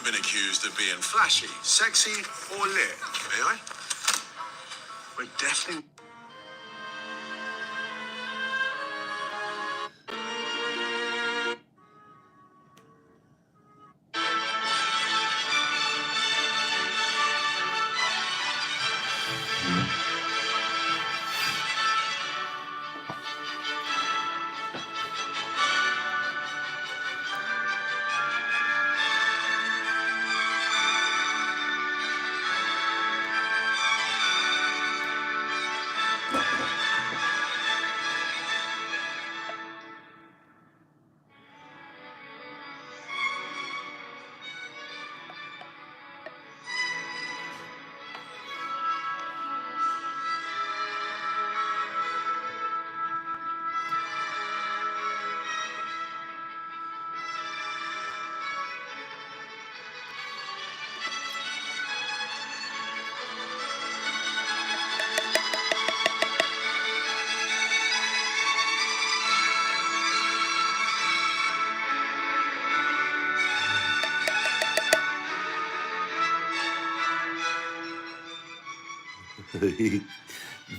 never been accused of being flashy, sexy, or lit, may I? We're definitely...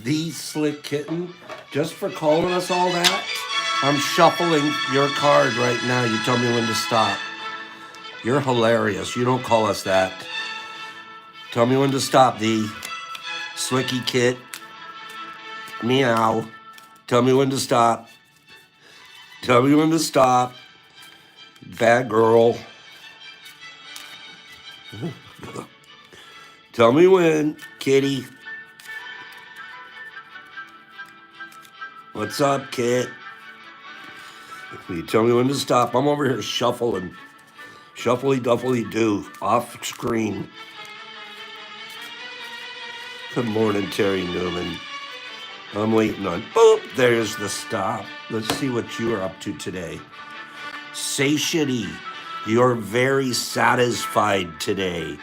The Slick Kitten, just for calling us all that. I'm shuffling your card right now. You tell me when to stop. You're hilarious. You don't call us that. Tell me when to stop, the Slicky Kit. Meow. Tell me when to stop. Tell me when to stop. Bad girl. Tell me when, kitty. What's up, kid? You tell me when to stop. I'm over here shuffling. Shuffly duffly do. Off screen. Good morning, Terry Newman. I'm waiting on. Boop, there's the stop. Let's see what you are up to today. Satiety. You're very satisfied today.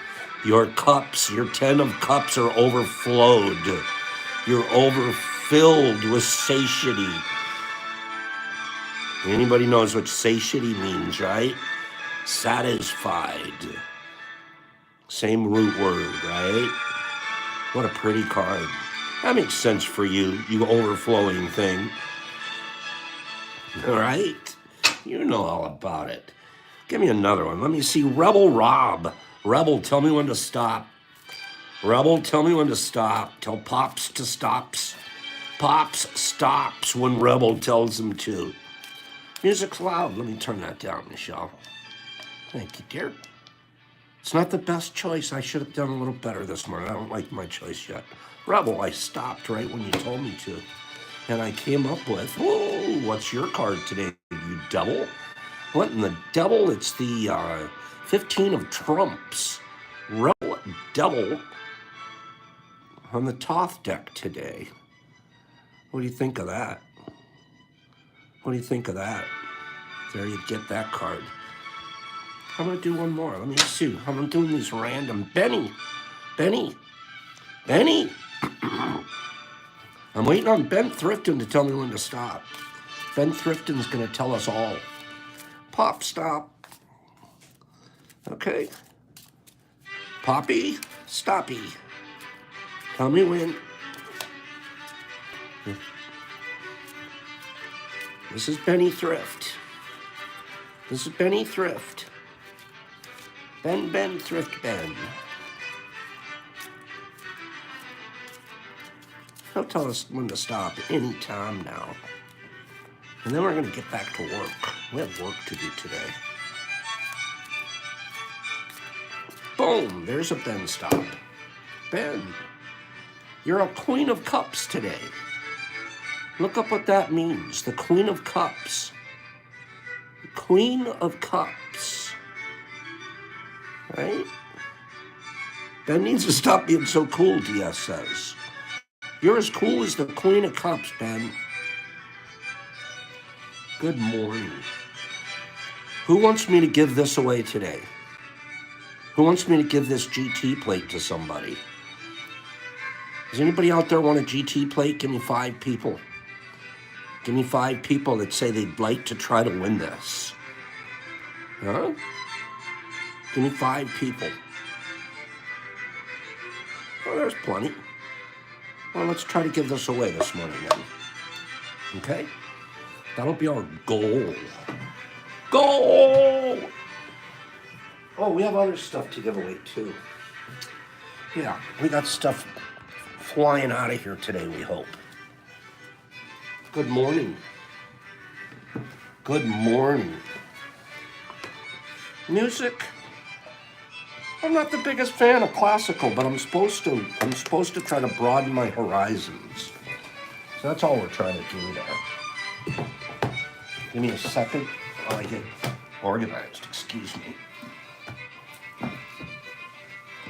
Your cups, your 10 of cups are overflowed. You're overfilled with satiety. Anybody knows what satiety means, right? Satisfied. Same root word, right? What a pretty card. That makes sense for you, you overflowing thing. All right? You know all about it. Give me another one. Let me see. Rebel Rob. Rebel, tell me when to stop. Rebel, tell me when to stop. Tell Pops to stops. Pops stops when Rebel tells him to. Music's loud. Let me turn that down, Michelle. Thank you, dear. It's not the best choice. I should have done a little better this morning. I don't like my choice yet. Rebel, I stopped right when you told me to. And I came up with, whoa, what's your card today, you devil? What in the devil? It's the 15 of trumps. Rebel devil on the Toth deck today. What do you think of that? What do you think of that? There you get that card. I'm going to do one more. Let me see. I'm doing these random. Benny. I'm waiting on Ben Thrifton to tell me when to stop. Ben Thrifton's going to tell us all. Pop, stop. Okay. Poppy, stoppy. Tell me when. This is Benny Thrift. This is Benny Thrift. Ben, Thrift Ben. He'll tell us when to stop any time now. And then we're going to get back to work. We have work to do today. Boom, there's a Ben stop. Ben, you're a Queen of Cups today. Look up what that means. The Queen of Cups. Queen of Cups. Right? Ben needs to stop being so cool, DS says. You're as cool as the Queen of Cups, Ben. Good morning. Who wants me to give this away today? Who wants me to give this GT plate to somebody? Does anybody out there want a GT plate? Give me 5 people. Give me 5 people that say they'd like to try to win this. Huh? Give me 5 people. Well, there's plenty. Well, let's try to give this away this morning then. Okay? That'll be our goal. Goal! Oh, we have other stuff to give away too. Yeah, we got stuff flying out of here today, we hope. Good morning. Good morning. Music. I'm not the biggest fan of classical, but I'm supposed to try to broaden my horizons. So that's all we're trying to do there. Give me a second while I get organized, excuse me.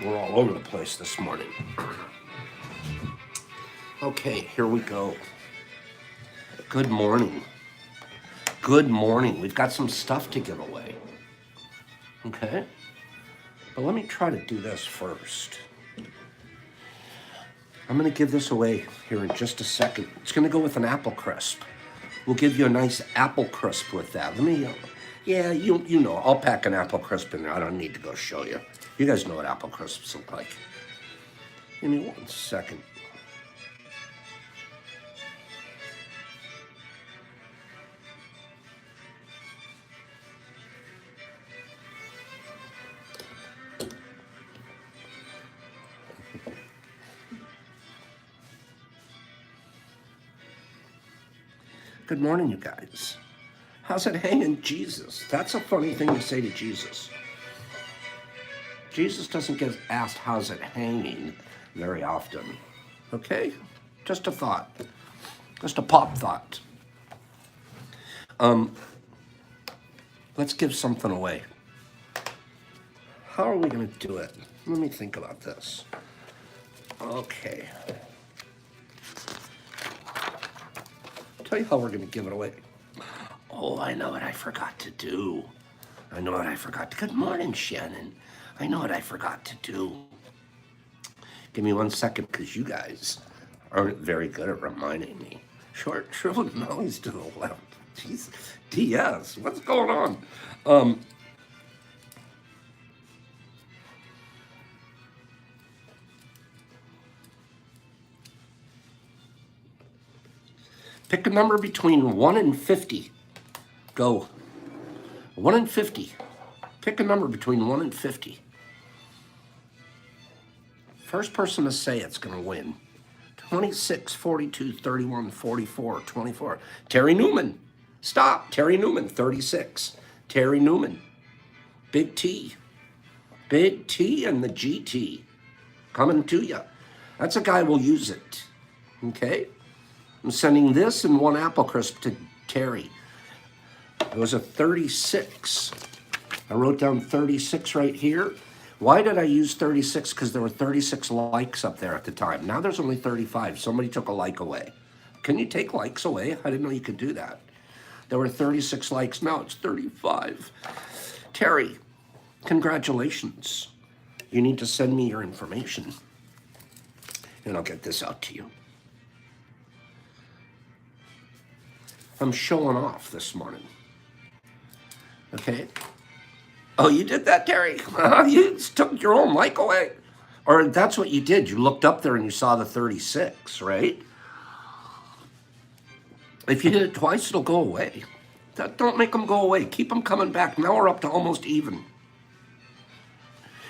We're all over the place this morning. Okay, here we go. Good morning. Good morning. We've got some stuff to give away. Okay? But let me try to do this first. I'm going to give this away here in just a second. It's going to go with an apple crisp. We'll give you a nice apple crisp with that. Let me, yeah, you know, I'll pack an apple crisp in there. I don't need to go show you. You guys know what apple crisps look like. Give me 1 second. Good morning, you guys. How's it hanging, Jesus? That's a funny thing to say to Jesus. Jesus doesn't get asked how's it hanging very often. Okay? Just a thought. Just a pop thought. Let's give something away. How are we going to do it? Let me think about this. Okay. Tell you how we're going to give it away. Oh, I know what I forgot to do. I know what I forgot. Good morning, Shannon. I know what I forgot to do. Give me 1 second, because you guys aren't very good at reminding me. Short shriveled nose to the left. Jeez, DS, what's going on? Pick a number between 1 and 50. Go. 1 and 50. Pick a number between 1 and 50. First person to say it's going to win. 26, 42, 31, 44, 24. Terry Newman. Stop. Terry Newman, 36. Terry Newman. Big T. Big T and the GT. Coming to you. That's a guy will use it. Okay? I'm sending this and 1 apple crisp to Terry. It was a 36. I wrote down 36 right here. Why did I use 36? Because there were 36 likes up there at the time. Now there's only 35. Somebody took a like away. Can you take likes away? I didn't know you could do that. There were 36 likes. Now it's 35. Terry, congratulations. You need to send me your information, and I'll get this out to you. I'm showing off this morning. Okay? Oh, you did that, Terry? You took your own mic away. Or that's what you did. You looked up there and you saw the 36, right? If you did it twice, it'll go away. Don't make them go away. Keep them coming back. Now we're up to almost even.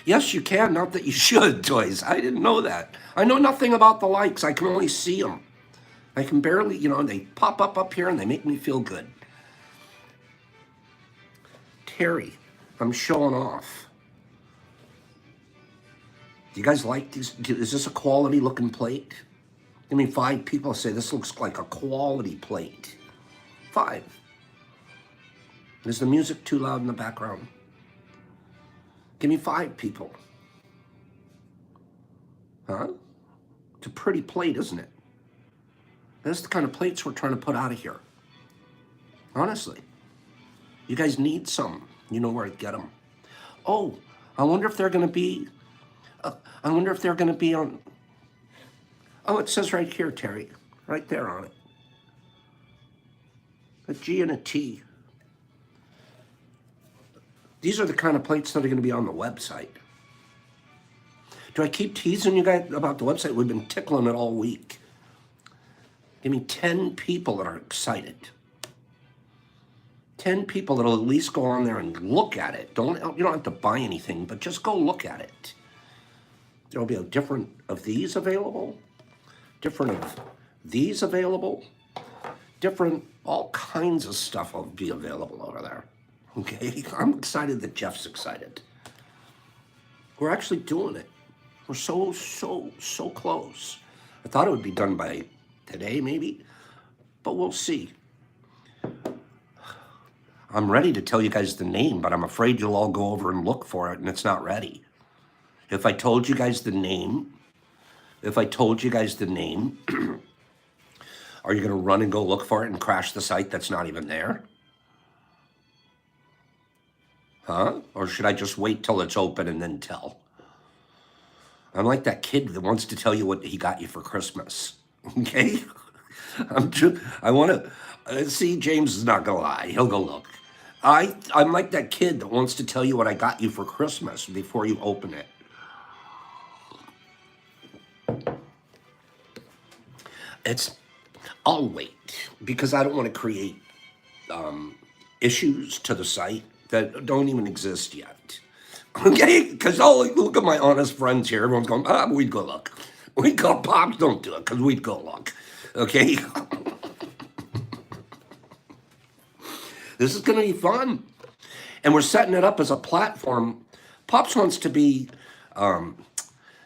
Yes, you can. Not that you should, Toys. I didn't know that. I know nothing about the likes. I can only see them. I can barely, they pop up here and they make me feel good. Terry, I'm showing off. Do you guys like these? Is this a quality looking plate? Give me 5 people say this looks like a quality plate. 5. Is the music too loud in the background? Give me 5 people. Huh? It's a pretty plate, isn't it? That's the kind of plates we're trying to put out of here. Honestly. You guys need some. You know where to get them. Oh, I wonder if they're going to be... on... Oh, it says right here, Terry. Right there on it. A G and a T. These are the kind of plates that are going to be on the website. Do I keep teasing you guys about the website? We've been tickling it all week. Give me 10 people that are excited. 10 people that'll at least go on there and look at it. You don't have to buy anything, but just go look at it. There'll be a different of these available, different of these available, different, all kinds of stuff will be available over there. Okay, I'm excited that Jeff's excited. We're actually doing it. We're so close. I thought it would be done by today, maybe, but we'll see. I'm ready to tell you guys the name, but I'm afraid you'll all go over and look for it and it's not ready. If I told you guys the name, are you going to run and go look for it and crash the site that's not even there? Huh? Or should I just wait till it's open and then tell? I'm like that kid that wants to tell you what he got you for Christmas. Okay? I want to see. James is not gonna lie. He'll go look. I'm like that kid that wants to tell you what I got you for Christmas before you open it. I'll wait because I don't want to create issues to the site that don't even exist yet. Okay? Because look at my honest friends here. Everyone's going, we'd go look. We'd go, Pops, don't do it because we'd go look. Okay? This is going to be fun. And we're setting it up as a platform. Pops wants to be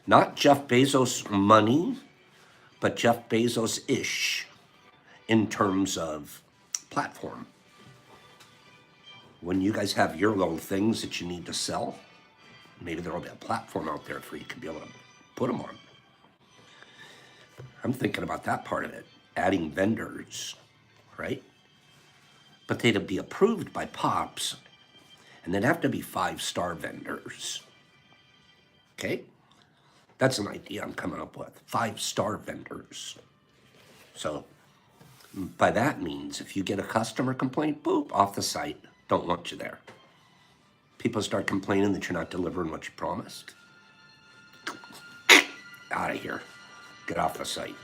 not Jeff Bezos money, but Jeff Bezos-ish in terms of platform. When you guys have your little things that you need to sell, maybe there will be a platform out there for you to be able to put them on. I'm thinking about that part of it, adding vendors, right? But they'd be approved by Pops, and they'd have to be 5-star vendors. Okay? That's an idea I'm coming up with, 5-star vendors. So by that means, if you get a customer complaint, boop, off the site, don't want you there. People start complaining that you're not delivering what you promised. Out of here. Get off the site.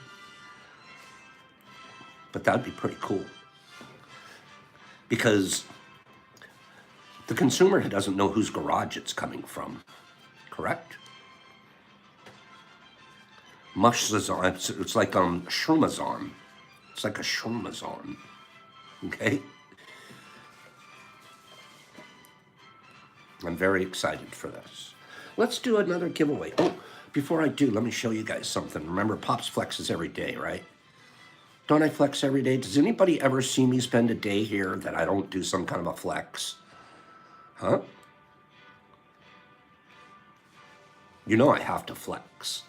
But that'd be pretty cool. Because the consumer doesn't know whose garage it's coming from. Correct? Mushazon, it's like Shrumazon. It's like a Shrumazon. Okay? I'm very excited for this. Let's do another giveaway. Oh, before I do, let me show you guys something. Remember, Pops flexes every day, right? Don't I flex every day? Does anybody ever see me spend a day here that I don't do some kind of a flex? Huh? You know I have to flex.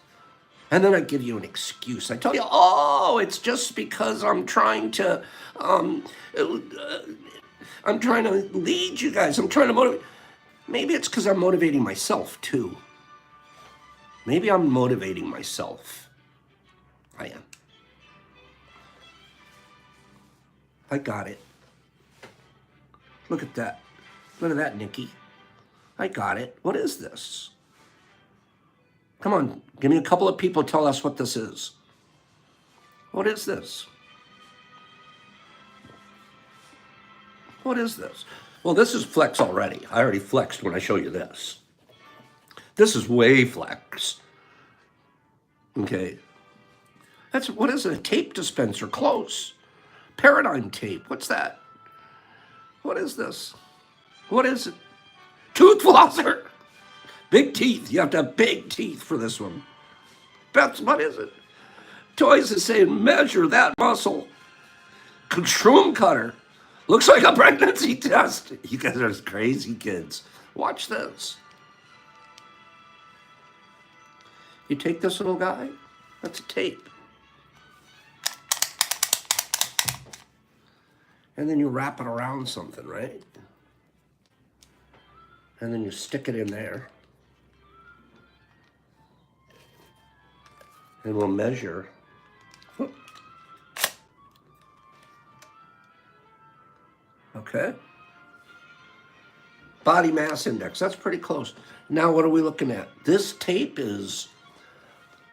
And then I give you an excuse. I tell you, oh, it's just because I'm trying to lead you guys. I'm trying to motivate. Maybe it's because I'm motivating myself too. Maybe I'm motivating myself. I am. I got it. Look at that. Look at that, Nikki. I got it. What is this? Come on, give me a couple of people, tell us what this is. What is this? What is this? Well, this is flex already. I already flexed when I show you this. This is way flex. Okay. What is it? A tape dispenser, close. Paradigm tape, what's that? What is this? What is it? Tooth flosser. Big teeth, you have to have big teeth for this one. Beth, what is it? Toys is saying measure that muscle. Shroom cutter. Looks like a pregnancy test. You guys are crazy kids. Watch this. You take this little guy, that's a tape. And then you wrap it around something, right? And then you stick it in there. And we'll measure. Okay. Body mass index. That's pretty close. Now, what are we looking at? This tape is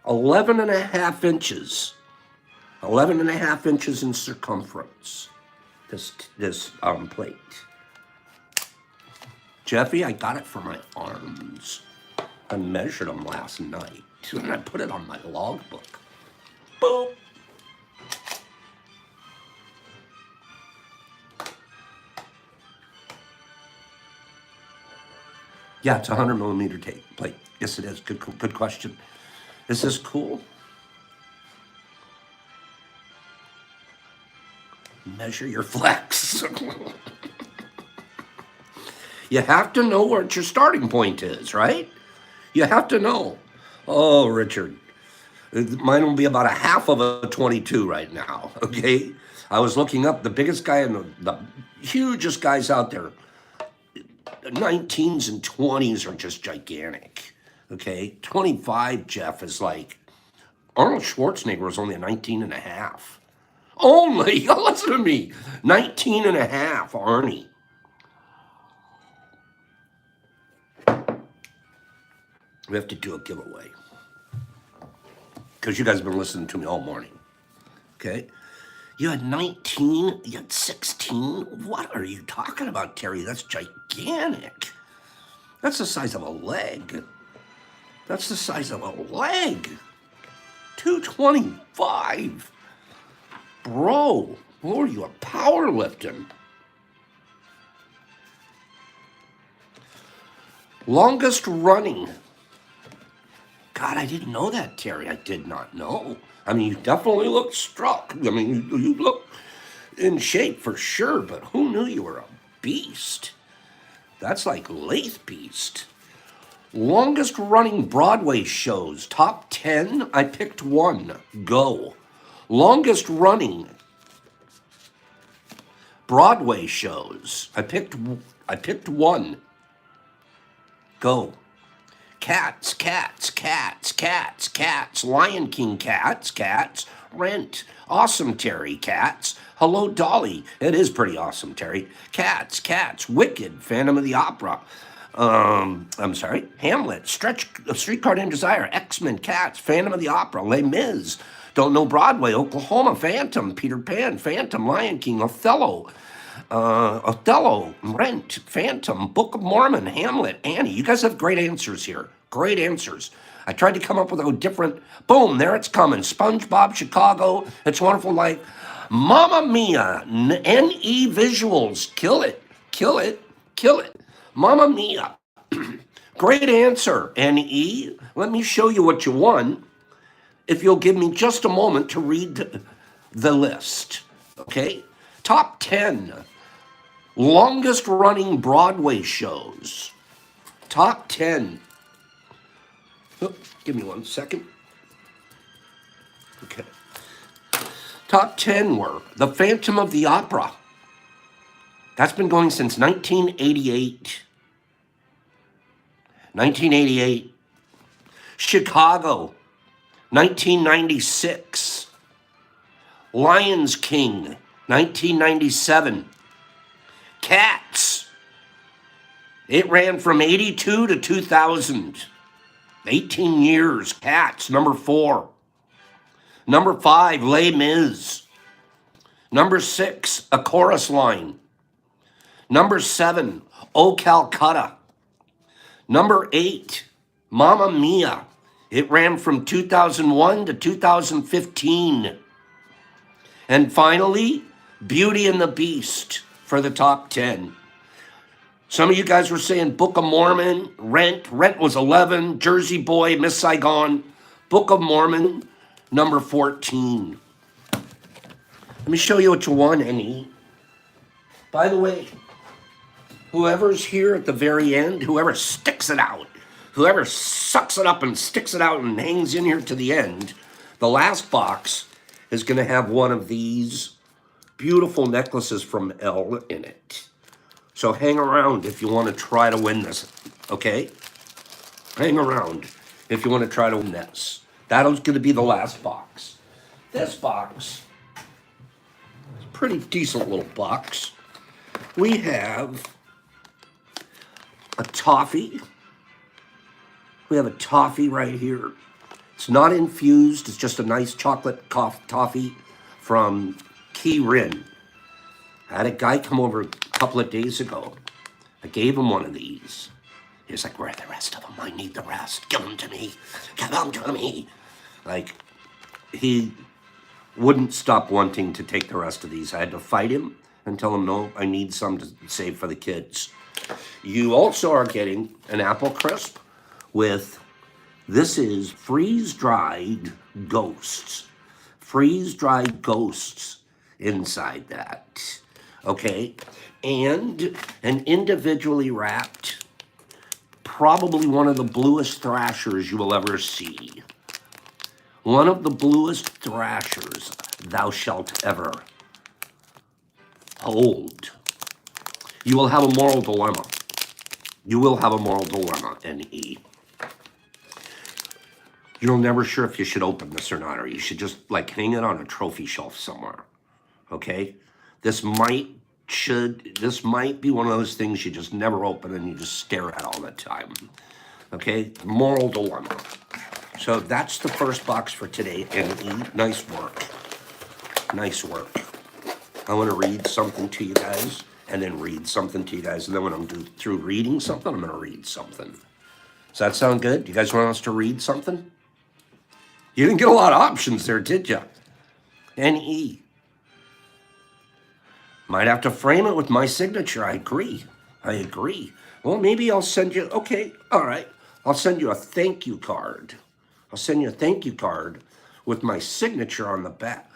11 and a half inches. 11 and a half inches in circumference. This plate. Jeffy, I got it for my arms. I measured them last night. And I put it on my logbook. Boom. Yeah, it's a 100 millimeter tape plate. Yes, it is. Good question. Is this cool? Measure your flex. You have to know what your starting point is, right? You have to know. Oh, Richard, mine will be about a half of a 22 right now, okay? I was looking up the biggest guy and the hugest guys out there. 19s and 20s are just gigantic, okay? 25, Jeff, is like, Arnold Schwarzenegger was only a 19 and a half. Only, listen to me, 19 and a half, Arnie. We have to do a giveaway because you guys have been listening to me all morning, okay? You had 19, you had 16. What are you talking about, Terry? That's gigantic. That's the size of a leg. That's the size of a leg. 225. Bro, what are you, a powerlifting? Longest running. God, I didn't know that, Terry. I did not know. I mean, you definitely look struck. I mean, you look in shape for sure, but who knew you were a beast? That's like Lathe Beast. Longest running Broadway shows, top 10, I picked one, go. Longest running Broadway shows, I picked one, go. Cats, Cats, Cats, Cats, Cats, Lion King Cats, Cats, Rent, Awesome Terry, Cats, Hello Dolly, it is pretty awesome, Terry, Cats, Cats, Wicked, Phantom of the Opera, Hamlet, Streetcar Named Desire, X-Men, Cats, Phantom of the Opera, Les Mis, Don't Know Broadway, Oklahoma, Phantom, Peter Pan, Phantom, Lion King, Othello, Rent, Phantom, Book of Mormon, Hamlet, Annie. You guys have great answers here. Great answers. I tried to come up with a different, boom, there it's coming. SpongeBob, Chicago, It's a Wonderful Life. Mamma Mia, NE Visuals, kill it, kill it, kill it. Mamma Mia, great answer, NE. Let me show you what you won if you'll give me just a moment to read the list, okay? Top 10 longest running Broadway shows. Top 10. Oh, give me 1 second. Okay. Top 10 were The Phantom of the Opera. That's been going since 1988. 1988. Chicago, 1996. Lions King, 1997. Cats. It ran from 82 to 2000. 18 years. Cats, number 4. Number 5, Les Mis. Number 6, A Chorus Line. Number 7, O Calcutta. Number 8, Mamma Mia. It ran from 2001 to 2015. And finally, Beauty and the Beast for the top 10. Some of you guys were saying Book of Mormon, Rent. Rent was 11. Jersey Boy, Miss Saigon. Book of Mormon, number 14. Let me show you what you won, Annie. By the way, whoever's here at the very end, whoever sticks it out, whoever sucks it up and sticks it out and hangs in here to the end, the last box is going to have one of these beautiful necklaces from Elle in it. So hang around if you want to try to win this, okay? Hang around if you want to try to win this. That's going to be the last box. This box is a pretty decent little box. We have a toffee. We have a toffee right here. It's not infused. It's just a nice chocolate toffee from Kirin. I had a guy come over a couple of days ago. I gave him one of these. He was like, where are the rest of them? I need the rest. Give them to me. Give them to me. Like, he wouldn't stop wanting to take the rest of these. I had to fight him and tell him, no, I need some to save for the kids. You also are getting an apple crisp with, this is freeze-dried ghosts. Freeze-dried ghosts inside that. Okay? And an individually wrapped, probably one of the bluest thrashers you will ever see. One of the bluest thrashers thou shalt ever hold. You will have a moral dilemma. You will have a moral dilemma, N.E. You're never sure if you should open this or not, or you should just like hang it on a trophy shelf somewhere. Okay? This might be one of those things you just never open and you just stare at all the time. Okay? Moral dilemma. So that's the first box for today, N.E. Nice work. Nice work. I want to read something to you guys, and then read something to you guys, and then when I'm through reading something, I'm going to read something. Does that sound good? You guys want us to read something? You didn't get a lot of options there, did you? N.E. Might have to frame it with my signature. I agree. Well, maybe I'll send you, okay, all right. I'll send you a thank you card. I'll send you a thank you card with my signature on the back.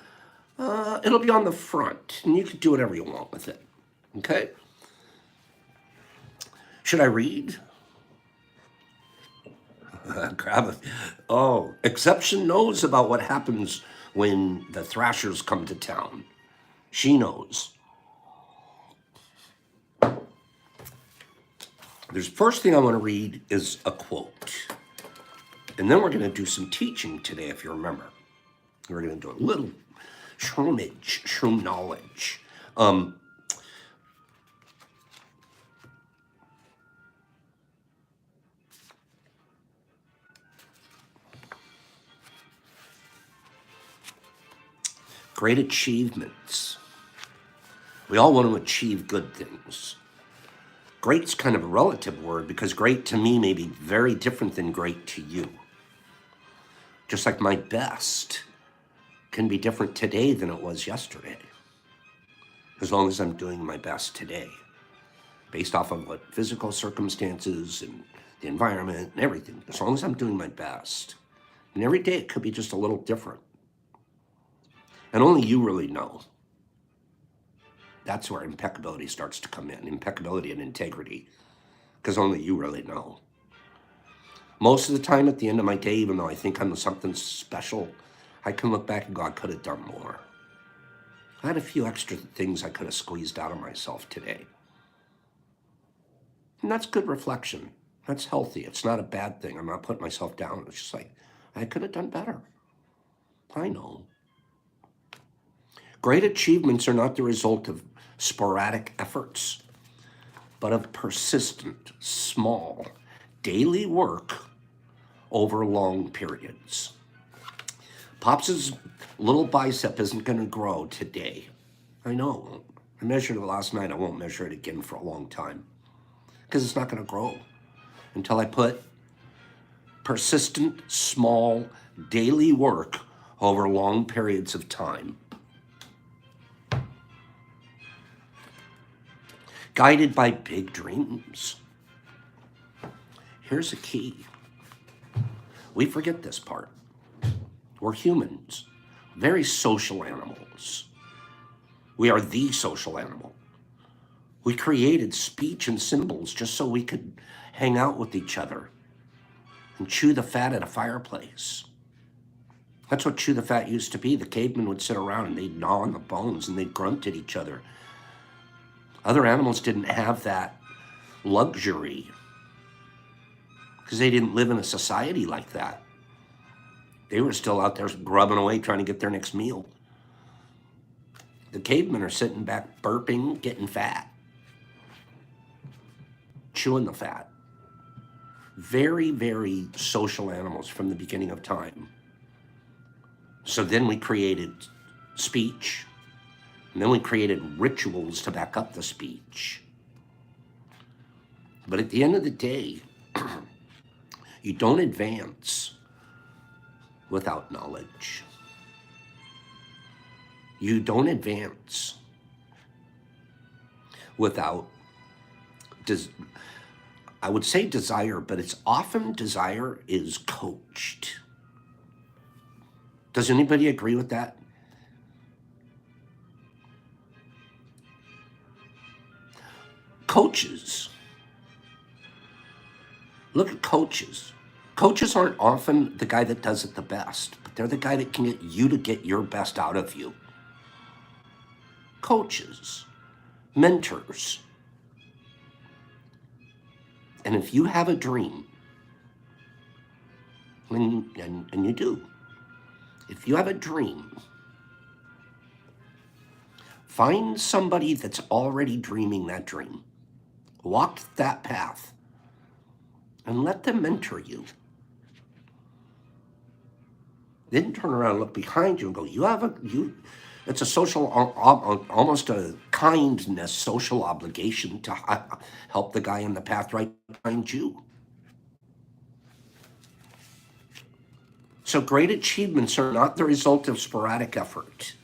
It'll be on the front, and you can do whatever you want with it. Okay? Should I read? Grab it. Oh, Exception knows about what happens when the Thrashers come to town. She knows. The first thing I want to read is a quote. And then we're going to do some teaching today, if you remember. We're going to do a little shroom knowledge. Great achievements. We all want to achieve good things. Great's kind of a relative word because great to me may be very different than great to you. Just like my best can be different today than it was yesterday. As long as I'm doing my best today, based off of what physical circumstances and the environment and everything, as long as I'm doing my best. And every day it could be just a little different. And only you really know. That's where impeccability starts to come in. Impeccability and integrity. Because only you really know. Most of the time at the end of my day, even though I think I'm something special, I can look back and go, I could have done more. I had a few extra things I could have squeezed out of myself today. And that's good reflection. That's healthy. It's not a bad thing. I'm not putting myself down. It's just like, I could have done better. I know. Great achievements are not the result of sporadic efforts, but of persistent, small, daily work over long periods. Pops' little bicep isn't going to grow today. I know. I measured it last night. I won't measure it again for a long time because it's not going to grow until I put persistent, small, daily work over long periods of time. Guided by big dreams. Here's a key. We forget this part. We're humans, very social animals. We are the social animal. We created speech and symbols just so we could hang out with each other and chew the fat at a fireplace. That's what chew the fat used to be. The cavemen would sit around and they'd gnaw on the bones and they'd grunt at each other. Other animals didn't have that luxury because they didn't live in a society like that. They were still out there grubbing away trying to get their next meal. The cavemen are sitting back burping, getting fat, chewing the fat. Very, very social animals from the beginning of time. So then we created speech, and then we created rituals to back up the speech. But at the end of the day, you don't advance without knowledge. You don't advance without, I would say desire, but it's often desire is coached. Does anybody agree with that? Coaches. Look at coaches. Coaches aren't often the guy that does it the best, but they're the guy that can get you to get your best out of you. Coaches, mentors. And if you have a dream, and you do, if you have a dream, find somebody that's already dreaming that dream. Walk that path and let them mentor you. Then turn around and look behind you and go, it's a social, almost a kindness, social obligation to help the guy in the path right behind you. So great achievements are not the result of sporadic effort,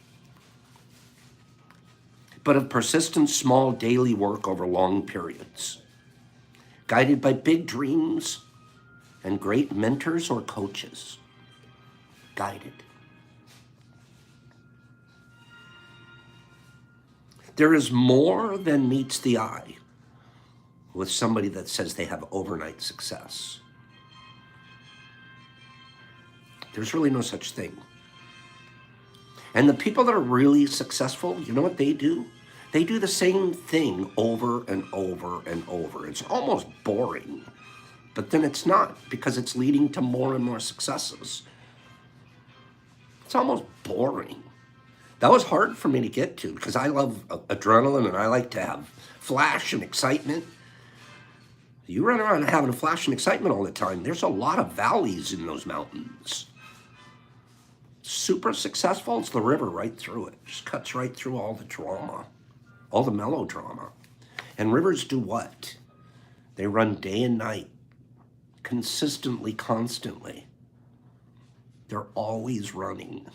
but of persistent, small daily work over long periods, guided by big dreams and great mentors or coaches. Guided. There is more than meets the eye with somebody that says they have overnight success. There's really no such thing. And the people that are really successful, you know what they do? They do the same thing over and over and over. It's almost boring, but then it's not, because it's leading to more and more successes. It's almost boring. That was hard for me to get to because I love adrenaline and I like to have flash and excitement. You run around having flash and excitement all the time, there's a lot of valleys in those mountains. Super successful, it's the river right through it. Just cuts right through all the drama, all the melodrama. And rivers do what? They run day and night, consistently, constantly. They're always running.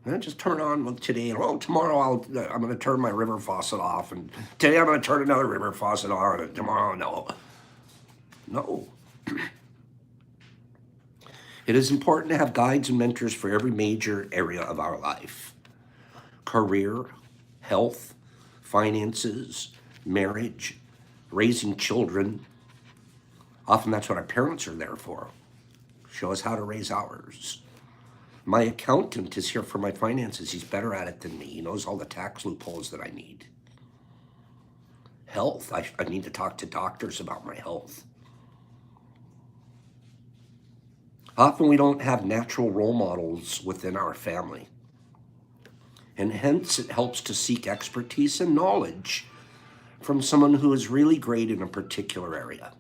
And I just turn on today, and tomorrow I'm going to turn my river faucet off, and today I'm going to turn another river faucet on, and tomorrow, no. It is important to have guides and mentors for every major area of our life. Career, health, finances, marriage, raising children. Often that's what our parents are there for. Show us how to raise ours. My accountant is here for my finances. He's better at it than me. He knows all the tax loopholes that I need. Health, I need to talk to doctors about my health. Often we don't have natural role models within our family. And hence it helps to seek expertise and knowledge from someone who is really great in a particular area.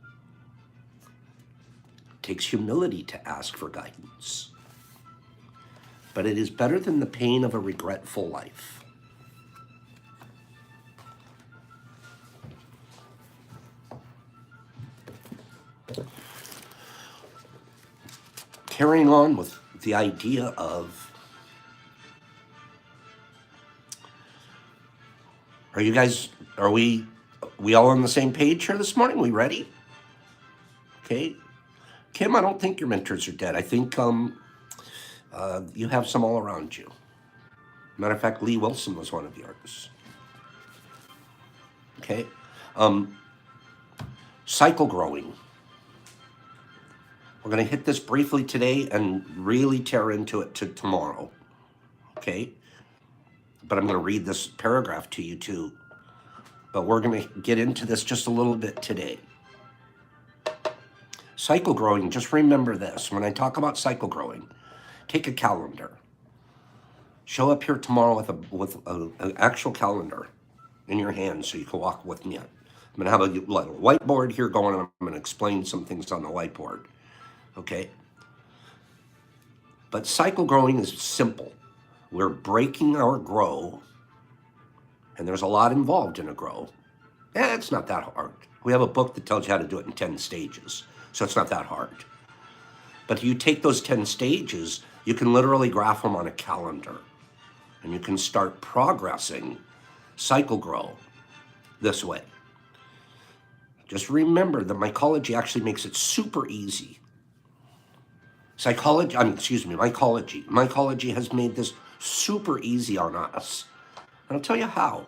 It takes humility to ask for guidance. But it is better than the pain of a regretful life. Carrying on with the idea of, are we all on the same page here this morning? We ready? Okay. Kim, I don't think your mentors are dead. I think you have some all around you. Matter of fact, Lee Wilson was one of yours. Okay. Cycle growing. We're going to hit this briefly today and really tear into it to tomorrow. Okay. But I'm going to read this paragraph to you too. But we're going to get into this just a little bit today. Cycle growing, just remember this. When I talk about cycle growing, take a calendar. Show up here tomorrow with an actual calendar in your hand so you can walk with me I'm gonna have a little whiteboard here going, and I'm gonna explain some things on the whiteboard, okay? But cycle growing is simple. We're breaking our grow, and there's a lot involved in a grow. It's not that hard. We have a book that tells you how to do it in 10 stages, so it's not that hard. But you take those 10 stages, you can literally graph them on a calendar, and you can start progressing cycle grow this way. Just remember that mycology actually makes it super easy. Mycology. Mycology has made this super easy on us. And I'll tell you how.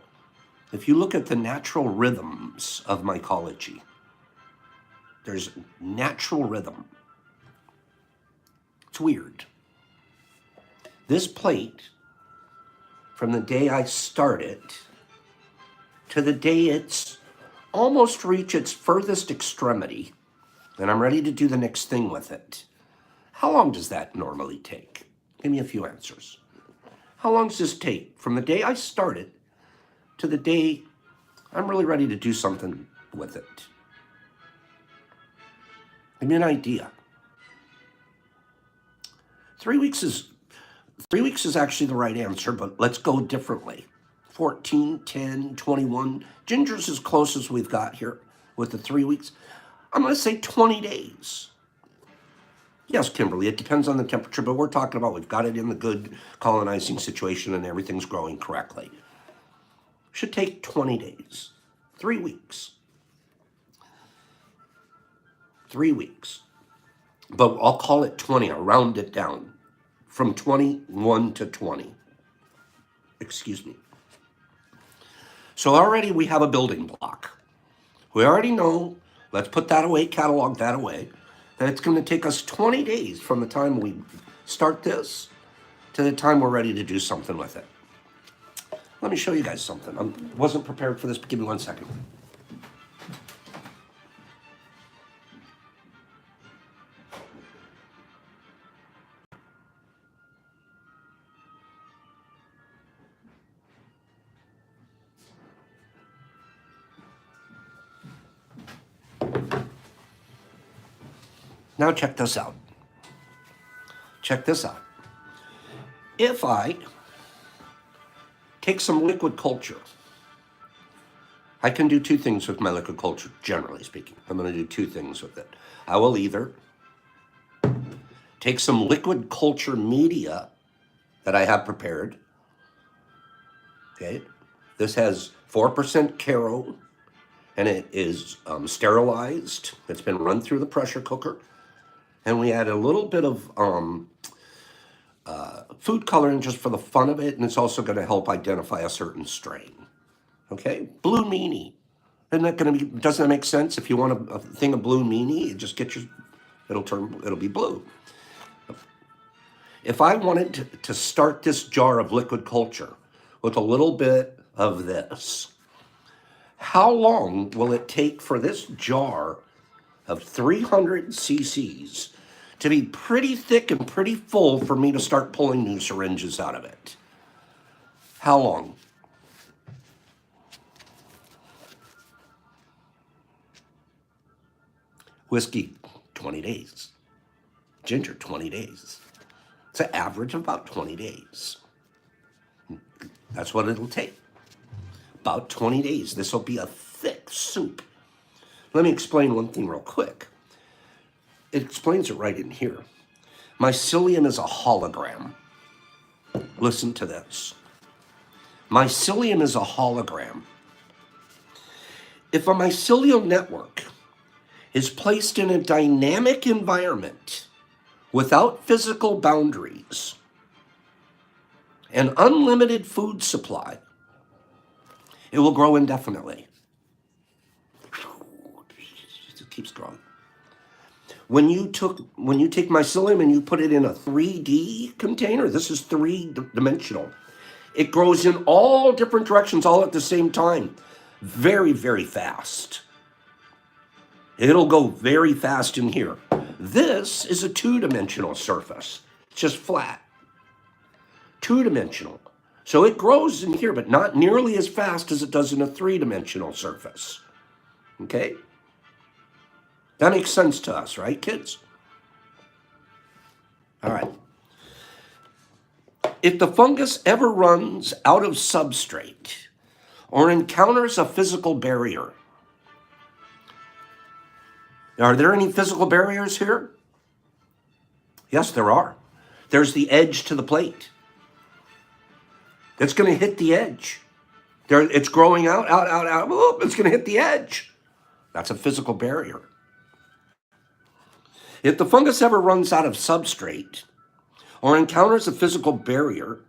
If you look at the natural rhythms of mycology, there's natural rhythm. It's weird. This plate, from the day I start it to the day it's almost reached its furthest extremity, and I'm ready to do the next thing with it, how long does that normally take? Give me a few answers. How long does this take from the day I start it to the day I'm really ready to do something with it? Give me an idea. 3 weeks is actually the right answer, but let's go differently. 14, 10, 21. Ginger's as close as we've got here with the 3 weeks. I'm going to say 20 days. Yes, Kimberly, it depends on the temperature, but we're talking about we've got it in the good colonizing situation and everything's growing correctly. Should take 20 days. 3 weeks. 3 weeks. But I'll call it 20. I'll round it down from 21 to 20. Excuse me. So already we have a building block. We already know, let's put that away, catalog that away, that it's going to take us 20 days from the time we start this to the time we're ready to do something with it. Let me show you guys something. I wasn't prepared for this, but give me 1 second. Now check this out. Check this out. If I take some liquid culture, I can do two things with my liquid culture, generally speaking. I'm going to do two things with it. I will either take some liquid culture media that I have prepared. Okay. This has 4% Caro, and it is sterilized. It's been run through the pressure cooker. And we add a little bit of food coloring just for the fun of it, and it's also going to help identify a certain strain. Okay, Blue Meanie. Isn't that going to be? Doesn't that make sense? If you want a thing of Blue Meanie, you just get it'll be blue. If I wanted to start this jar of liquid culture with a little bit of this, how long will it take for this jar of 300 cc's to be pretty thick and pretty full for me to start pulling new syringes out of it? How long? Whiskey, 20 days. Ginger, 20 days. It's an average of about 20 days. That's what it'll take. About 20 days. This will be a thick soup. Let me explain one thing real quick. It explains it right in here. Mycelium is a hologram. Listen to this. Mycelium is a hologram. If a mycelial network is placed in a dynamic environment without physical boundaries and unlimited food supply, it will grow indefinitely. It keeps growing. When you take mycelium and you put it in a 3D container, this is three-dimensional. It grows in all different directions all at the same time. Very, very fast. It'll go very fast in here. This is a two-dimensional surface. It's just flat. Two-dimensional. So it grows in here, but not nearly as fast as it does in a three-dimensional surface. Okay? That makes sense to us, right, kids? All right. If the fungus ever runs out of substrate or encounters a physical barrier, are there any physical barriers here? Yes, there are. There's the edge to the plate. It's going to hit the edge. It's growing out. Whoop, it's going to hit the edge. That's a physical barrier. If the fungus ever runs out of substrate or encounters a physical barrier,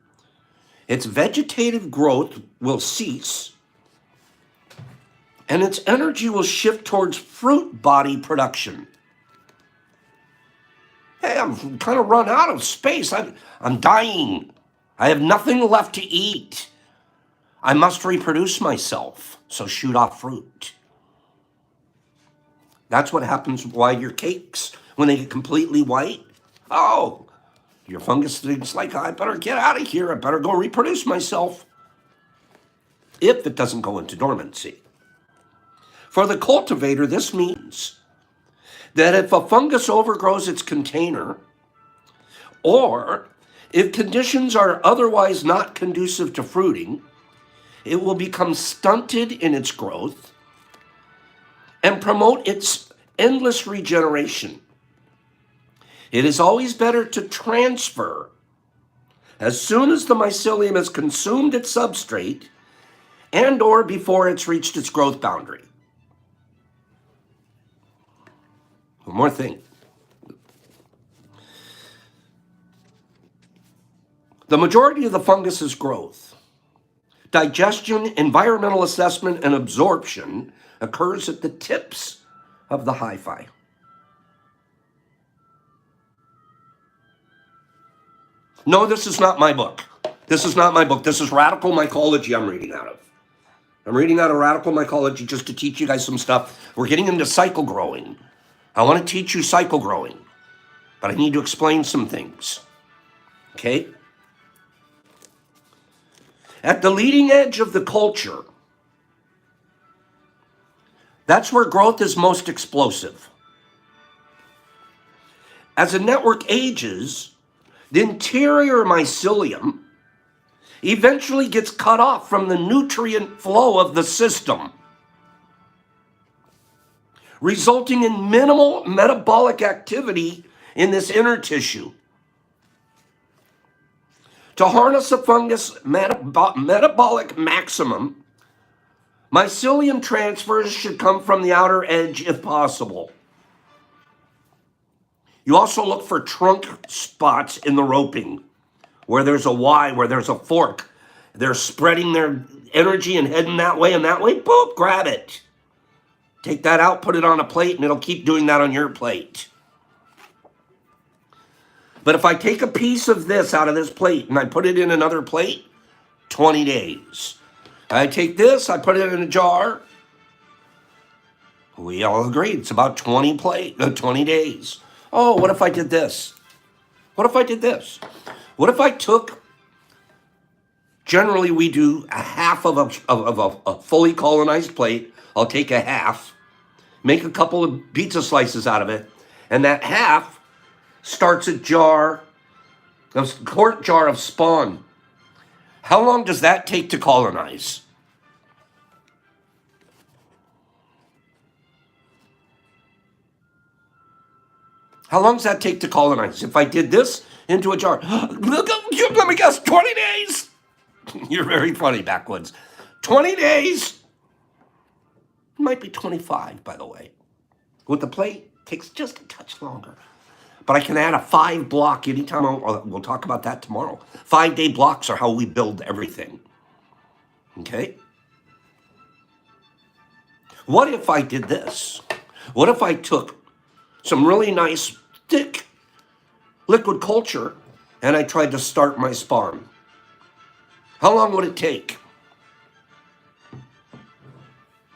its vegetative growth will cease and its energy will shift towards fruit body production. Hey, I'm kind of run out of space. I'm dying. I have nothing left to eat. I must reproduce myself, so shoot off fruit. That's what happens with your cakes when they get completely white. Oh, your fungus thinks like, I better get out of here. I better go reproduce myself. If it doesn't go into dormancy. For the cultivator, this means that if a fungus overgrows its container, or if conditions are otherwise not conducive to fruiting, it will become stunted in its growth and promote its endless regeneration. It is always better to transfer as soon as the mycelium has consumed its substrate and or before it's reached its growth boundary. One more thing. The majority of the fungus's growth, digestion, environmental assessment, and absorption occurs at the tips of the hyphae. No, this is not my book. This is not my book. This is Radical Mycology I'm reading out of. I'm reading out of Radical Mycology just to teach you guys some stuff. We're getting into cycle growing. I want to teach you cycle growing, but I need to explain some things. Okay? At the leading edge of the culture, that's where growth is most explosive. As a network ages, the interior mycelium eventually gets cut off from the nutrient flow of the system, resulting in minimal metabolic activity in this inner tissue. To harness a fungus metabolic maximum, mycelium transfers should come from the outer edge if possible. You also look for trunk spots in the roping, where there's a Y, where there's a fork. They're spreading their energy and heading that way and that way. Boop, grab it. Take that out, put it on a plate, and it'll keep doing that on your plate. But if I take a piece of this out of this plate and I put it in another plate, 20 days. I take this, I put it in a jar. We all agree it's about 20 days. Oh, what if I did this? What if I did this? What if I took, generally we do a half of a fully colonized plate. I'll take a half, make a couple of pizza slices out of it, and that half starts a quart jar of spawn. How long does that take to colonize? How long does that take to colonize? If I did this into a jar, let me guess, 20 days. You're very funny, Backwoods. 20 days. It might be 25, by the way. With the plate, it takes just a touch longer. But I can add a 5 block anytime. We'll talk about that tomorrow. 5-day blocks are how we build everything. Okay? What if I did this? What if I took some really nice, thick liquid culture and I tried to start my spawn? How long would it take?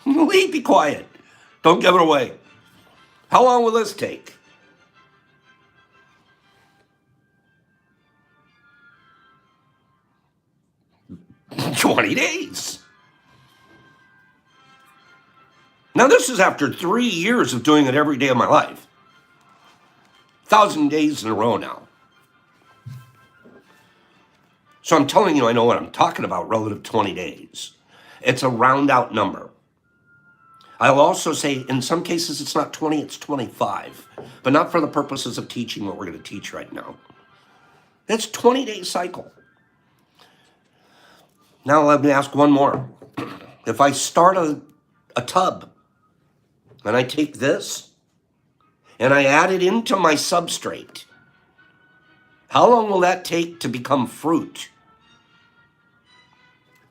Lee, be quiet. Don't give it away. How long will this take? 20 days. Now, this is after 3 years of doing it every day of my life. 1,000 days in a row now. So I'm telling you, I know what I'm talking about relative to 20 days. It's a round out number. I'll also say in some cases it's not 20, it's 25, but not for the purposes of teaching what we're going to teach right now. It's 20-day cycle. Now let me ask one more. If I start a tub and I take this and I add it into my substrate, how long will that take to become fruit?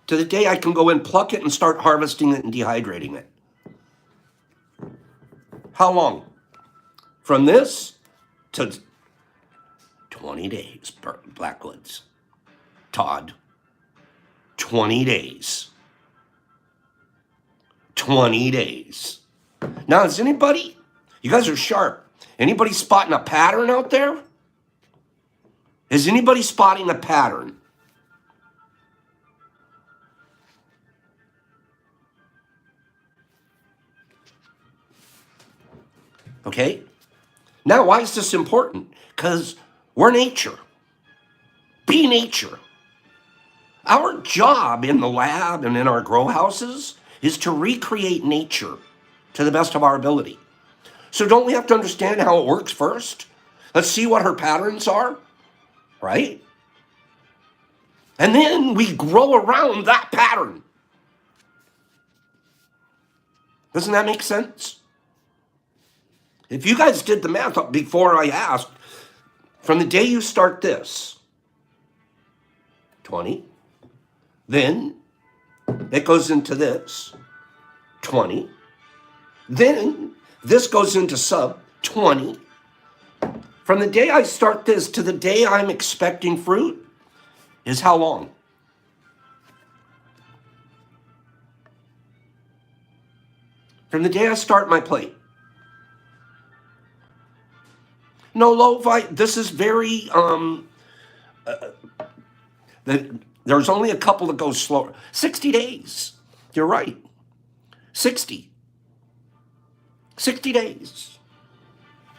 To the day I can go and pluck it and start harvesting it and dehydrating it. How long? From this to 20 days, Blackwoods. Todd, 20 days. 20 days. Now, is anybody, you guys are sharp, anybody spotting a pattern out there? Is anybody spotting a pattern? Okay? Now, why is this important? Because we're nature. Be nature. Our job in the lab and in our grow houses is to recreate nature to the best of our ability. So don't we have to understand how it works first? Let's see what her patterns are, right? And then we grow around that pattern. Doesn't that make sense? If you guys did the math before I asked, from the day you start this, 20, then it goes into this, 20, then this goes into sub, 20. From the day I start this to the day I'm expecting fruit is how long? From the day I start my plate. No, Lovi, this is very, there's only a couple that go slower. 60 days. You're right. 60. 60 days.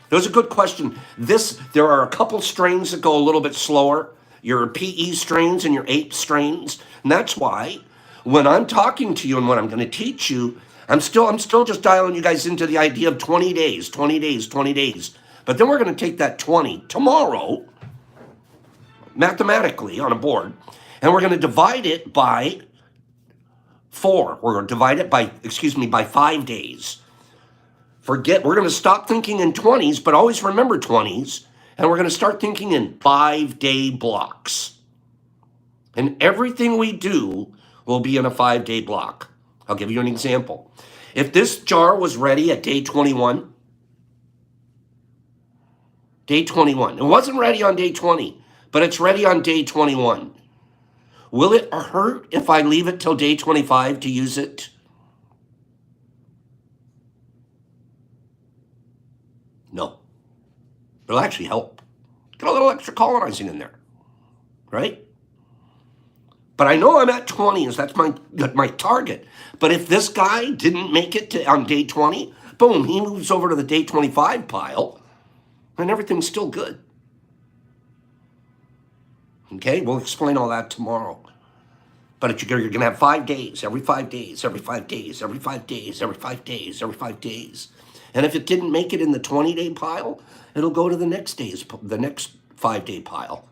That was a good question. There are a couple strains that go a little bit slower. Your PE strains and your ape strains. And that's why when I'm talking to you and when I'm going to teach you, I'm still just dialing you guys into the idea of 20 days, 20 days, 20 days. But then we're going to take that 20 tomorrow, mathematically on a board, and we're going to divide it by 4. We're going to divide it by 5 days. We're going to stop thinking in 20s, but always remember 20s, and we're going to start thinking in 5-day blocks. And everything we do will be in a 5-day block. I'll give you an example. If this jar was ready at day 21, it wasn't ready on day 20, but it's ready on day 21. Will it hurt if I leave it till day 25 to use it? No. It'll actually help. Get a little extra colonizing in there, right? But I know I'm at 20, that's my target. But if this guy didn't make it on day 20, boom, he moves over to the day 25 pile, and everything's still good. Okay, we'll explain all that tomorrow. But you're going to have 5 days, every 5 days, every 5 days, every 5 days, every 5 days, every 5 days. And if it didn't make it in the 20-day pile, it'll go to the next 5-day pile.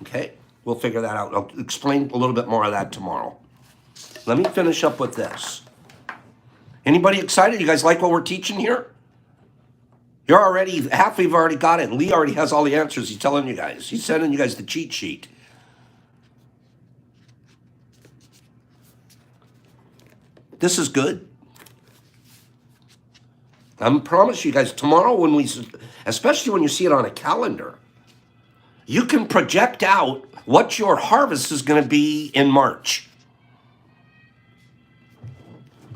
Okay, we'll figure that out. I'll explain a little bit more of that tomorrow. Let me finish up with this. Anybody excited? You guys like what we're teaching here? You're already, half of you have already got it. Lee already has all the answers. He's telling you guys. He's sending you guys the cheat sheet. This is good. I promise you guys, tomorrow especially when you see it on a calendar, you can project out what your harvest is going to be in March.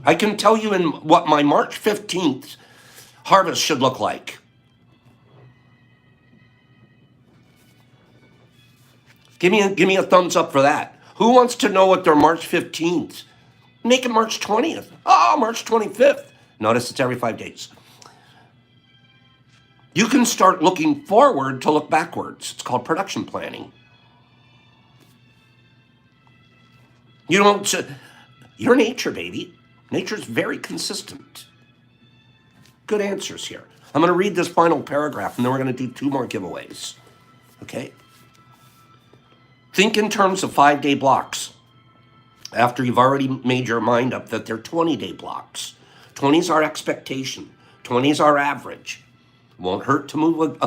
I can tell you in what my March 15th harvest should look like. Give me a thumbs up for that. Who wants to know what their March 15th Make it March 20th. Oh, March 25th. Notice it's every 5 days. You can start looking forward to look backwards. It's called production planning. You don't, you're nature, baby. Nature's very consistent. Good answers here. I'm going to read this final paragraph, and then we're going to do 2 more giveaways. Okay? Think in terms of 5-day blocks. After you've already made your mind up that they're 20-day blocks. 20 is our expectation. 20 is our average. Won't hurt to move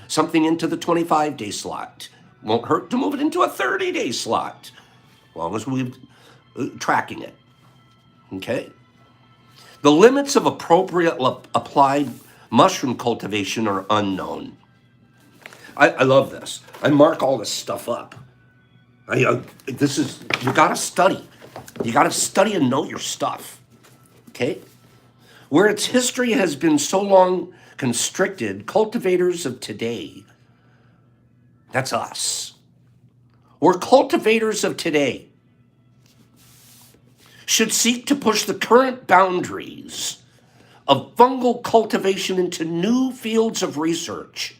something into the 25-day slot. Won't hurt to move it into a 30-day slot. As long as we're tracking it. Okay? The limits of appropriate applied mushroom cultivation are unknown. I love this. I mark all this stuff up. You got to study. You got to study and know your stuff. Okay? Where its history has been so long constricted, cultivators of today, that's us. We're cultivators of today. Should seek to push the current boundaries of fungal cultivation into new fields of research,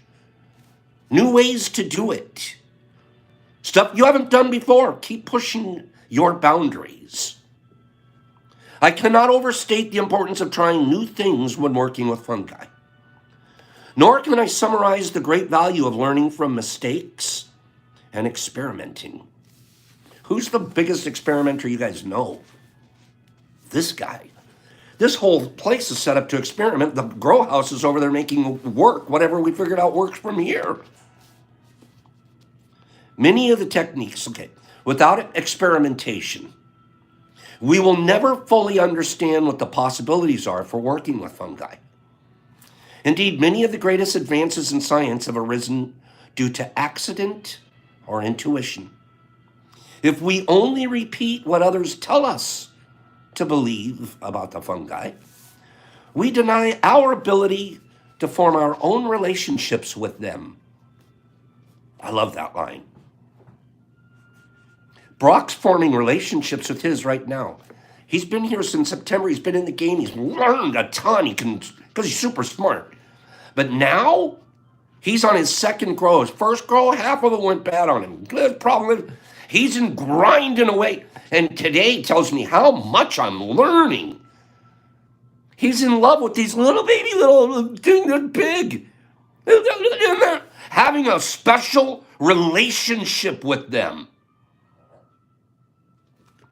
new ways to do it. Stuff you haven't done before. Keep pushing your boundaries. I cannot overstate the importance of trying new things when working with fungi. Nor can I summarize the great value of learning from mistakes and experimenting. Who's the biggest experimenter you guys know? This guy. This whole place is set up to experiment. The grow house is over there making work, whatever we figured out works from here. Many of the techniques, without experimentation, we will never fully understand what the possibilities are for working with fungi. Indeed, many of the greatest advances in science have arisen due to accident or intuition. If we only repeat what others tell us to believe about the fungi, we deny our ability to form our own relationships with them. I love that line. Brock's forming relationships with his right now. He's been here since September. He's been in the game. He's learned a ton. Because he's super smart. But now, he's on his second grow. His first grow, half of it went bad on him. Good problem. He's grinding away. And today tells me how much I'm learning. He's in love with these little baby little pig. Having a special relationship with them.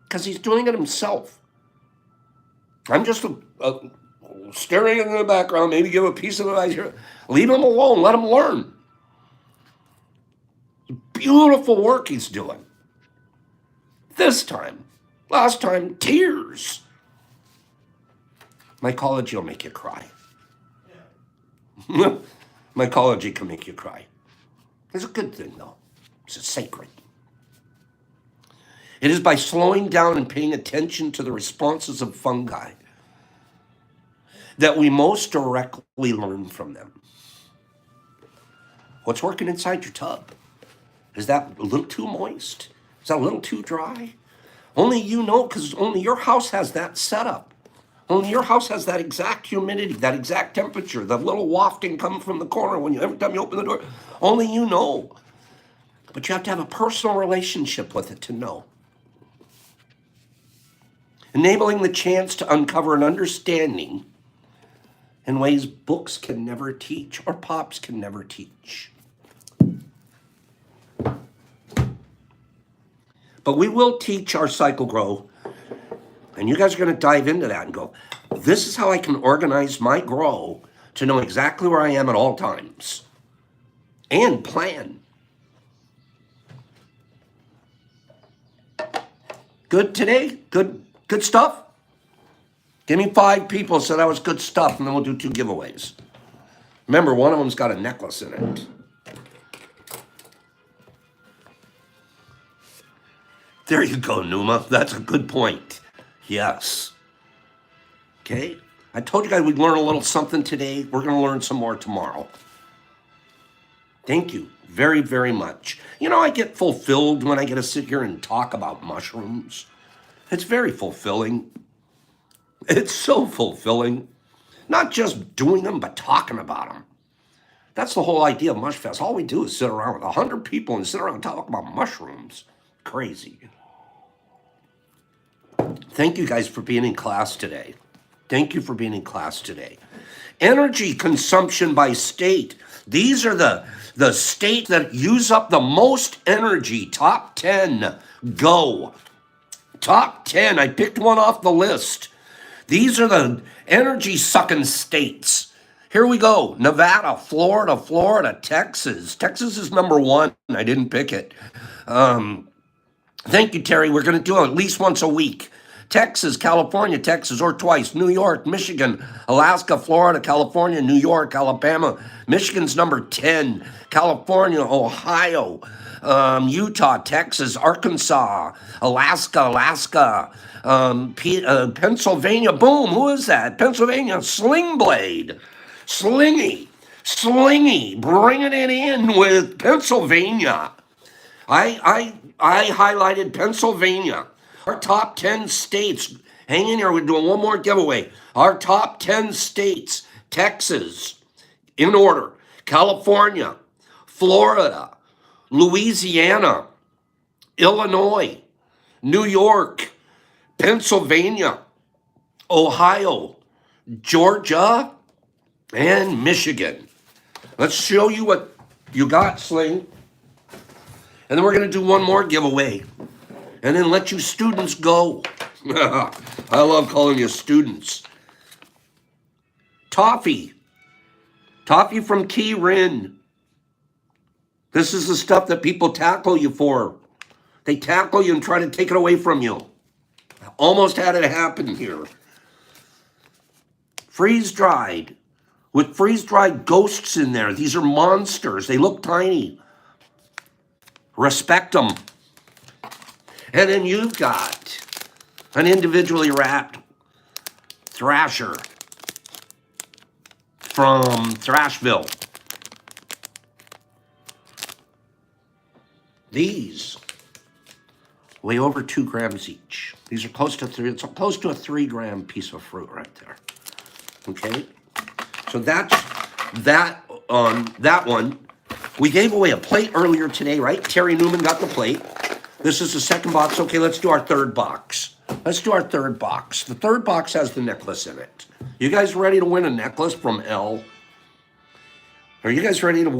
Because he's doing it himself. I'm just staring in the background, maybe give a piece of advice here. Leave him alone. Let him learn. Beautiful work he's doing. This time. Last time, tears. Mycology will make you cry. Mycology can make you cry. It's a good thing, though. It's sacred. It is by slowing down and paying attention to the responses of fungi that we most directly learn from them. What's working inside your tub? Is that a little too moist? Is that a little too dry? Only you know, because only your house has that setup. Only your house has that exact humidity, that exact temperature, the little wafting coming from the corner every time you open the door. Only you know. But you have to have a personal relationship with it to know. Enabling the chance to uncover an understanding in ways books can never teach or pops can never teach. But we will teach our cycle grow, and you guys are going to dive into that and go, this is how I can organize my grow to know exactly where I am at all times and plan. Good today? Good stuff? Give me 5 people said that was good stuff, and then we'll do 2 giveaways. Remember, one of them's got a necklace in it. There you go, Numa. That's a good point. Yes. Okay? I told you guys we'd learn a little something today. We're going to learn some more tomorrow. Thank you very, very much. You know, I get fulfilled when I get to sit here and talk about mushrooms. It's very fulfilling. It's so fulfilling. Not just doing them, but talking about them. That's the whole idea of Mushfest. All we do is sit around with 100 people and sit around and talk about mushrooms. Crazy. Thank you guys for being in class today. Thank you for being in class today. Energy consumption by state. These are the states that use up the most energy. Top 10. Go. Top 10. I picked one off the list. These are the energy sucking states. Here we go. Nevada, Florida, Texas. Texas is number one. I didn't pick it. Thank you, Terry. We're going to do it at least once a week. Texas, California, Texas, or twice. New York, Michigan, Alaska, Florida, California, New York, Alabama. Michigan's number 10. California, Ohio, Utah, Texas, Arkansas, Alaska, Pennsylvania. Boom, who is that? Pennsylvania, Sling Blade. Slingy, bringing it in with Pennsylvania. I highlighted Pennsylvania. Our top 10 states. Hang in here, we're doing one more giveaway. Our top 10 states. Texas, in order. California, Florida, Louisiana, Illinois, New York, Pennsylvania, Ohio, Georgia, and Michigan. Let's show you what you got, Sling. And then we're going to do one more giveaway. And then let you students go. I love calling you students. Toffee. Toffee from Key Rin. This is the stuff that people tackle you for. They tackle you and try to take it away from you. Almost had it happen here. Freeze-dried. With freeze-dried ghosts in there. These are monsters. They look tiny. Respect them. And then you've got an individually wrapped Thrasher from Thrashville. These weigh over 2 grams each. These are close to it's close to a 3-gram piece of fruit right there. Okay? So that's that on that one. We gave away a plate earlier today, right? Terry Newman got the plate. This is the second box. Okay, let's do our third box. Let's do our third box. The third box has the necklace in it. You guys ready to win a necklace from Elle? Are you guys ready to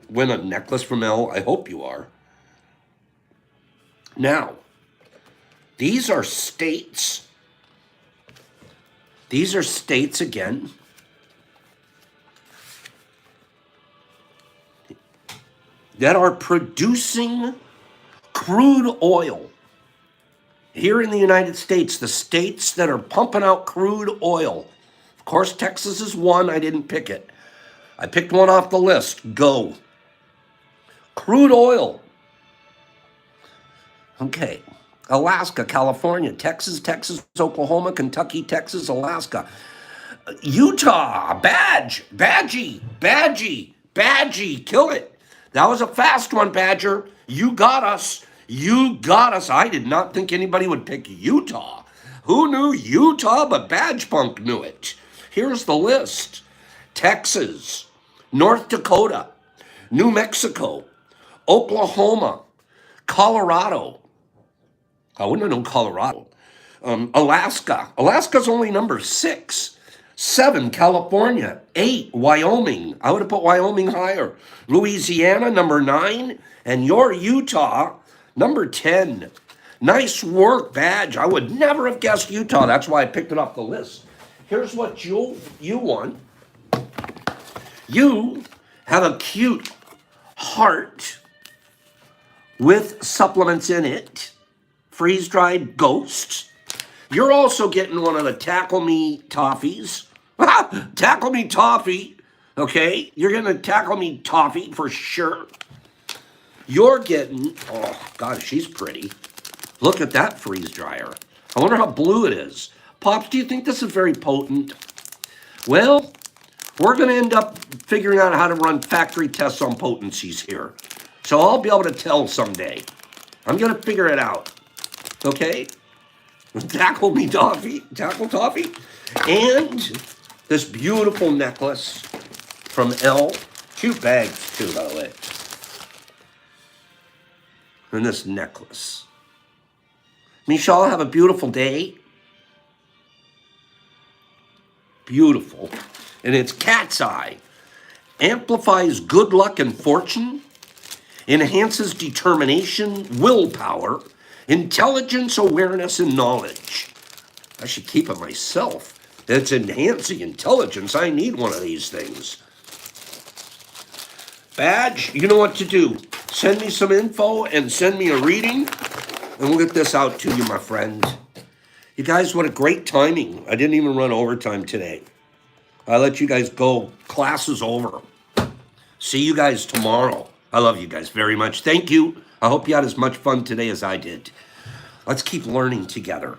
win a necklace from Elle? I hope you are. Now, these are states. These are states again. That are producing crude oil. Here in the United States, the states that are pumping out crude oil. Of course, Texas is one. I didn't pick it. I picked one off the list. Go. Crude oil. Okay. Alaska, California, Texas, Oklahoma, Kentucky, Texas, Alaska. Utah, Badgie, kill it. That was a fast one, Badger. You got us. I did not think anybody would pick Utah. Who knew Utah? But Badge Punk knew it. Here's the list. Texas, North Dakota, New Mexico, Oklahoma, Colorado. I wouldn't have known Colorado. Alaska. Alaska's only number 6. 7, California. 8, Wyoming. I would have put Wyoming higher. Louisiana, number 9. And your Utah, number 10. Nice work, Badge. I would never have guessed Utah. That's why I picked it off the list. Here's what you won. You have a cute heart with supplements in it. Freeze-dried ghosts. You're also getting one of the Tackle Me toffees. Tackle Me toffee. Okay? You're getting a Tackle Me toffee for sure. You're getting, oh, God, she's pretty. Look at that freeze dryer. I wonder how blue it is. Pops, do you think this is very potent? Well, we're going to end up figuring out how to run factory tests on potencies here. So I'll be able to tell someday. I'm going to figure it out. Okay? Tackle me toffee, tackle toffee. And this beautiful necklace from Elle. Cute bags too, by the way. And this necklace. Michelle, have a beautiful day. Beautiful. And it's cat's eye. Amplifies good luck and fortune. Enhances determination, willpower, intelligence, awareness, and knowledge. I should keep it myself. It's enhancing intelligence. I need one of these things. Badge, you know what to do. Send me some info and send me a reading, and we'll get this out to you, my friend. You guys, what a great timing. I didn't even run overtime today. I let you guys go. Class is over. See you guys tomorrow. I love you guys very much. Thank you. I hope you had as much fun today as I did. Let's keep learning together.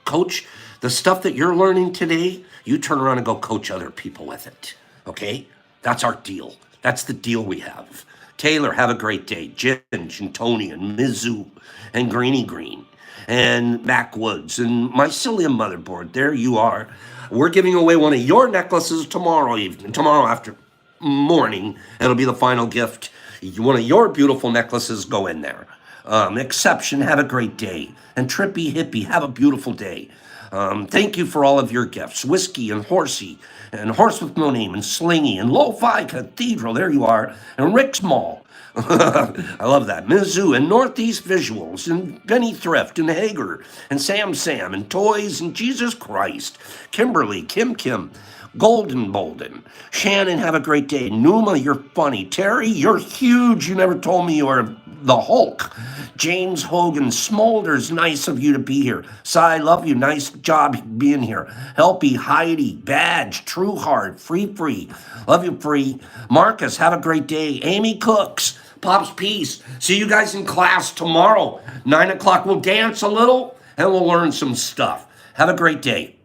Coach, the stuff that you're learning today, you turn around and go coach other people with it. Okay? That's our deal. That's the deal we have. Taylor, have a great day. Ginge and Tony and Mizzou and Greeny Green and Backwoods and Mycelium Motherboard. There you are. We're giving away one of your necklaces tomorrow evening, tomorrow after morning. It'll be the final gift. One of your beautiful necklaces go in there. Exception, have a great day. And Trippy Hippie, have a beautiful day. Thank you for all of your gifts. Whiskey and Horsey and Horse with No Name and Slingy and Lo-Fi Cathedral, there you are. And Rick's Mall. I love that. Mizzou and Northeast Visuals and Benny Thrift and Hager and Sam and Toys and Jesus Christ. Kimberly, Kim, Golden Bolden. Shannon, have a great day. Numa, you're funny. Terry, you're huge. You never told me you were the Hulk. James Hogan, Smolders, nice of you to be here. Cy, love you. Nice job being here. Helpy, Heidi, Badge, True Heart, Free. Love you, Free. Marcus, have a great day. Amy Cooks, Pops Peace. See you guys in class tomorrow. 9 o'clock. We'll dance a little and we'll learn some stuff. Have a great day.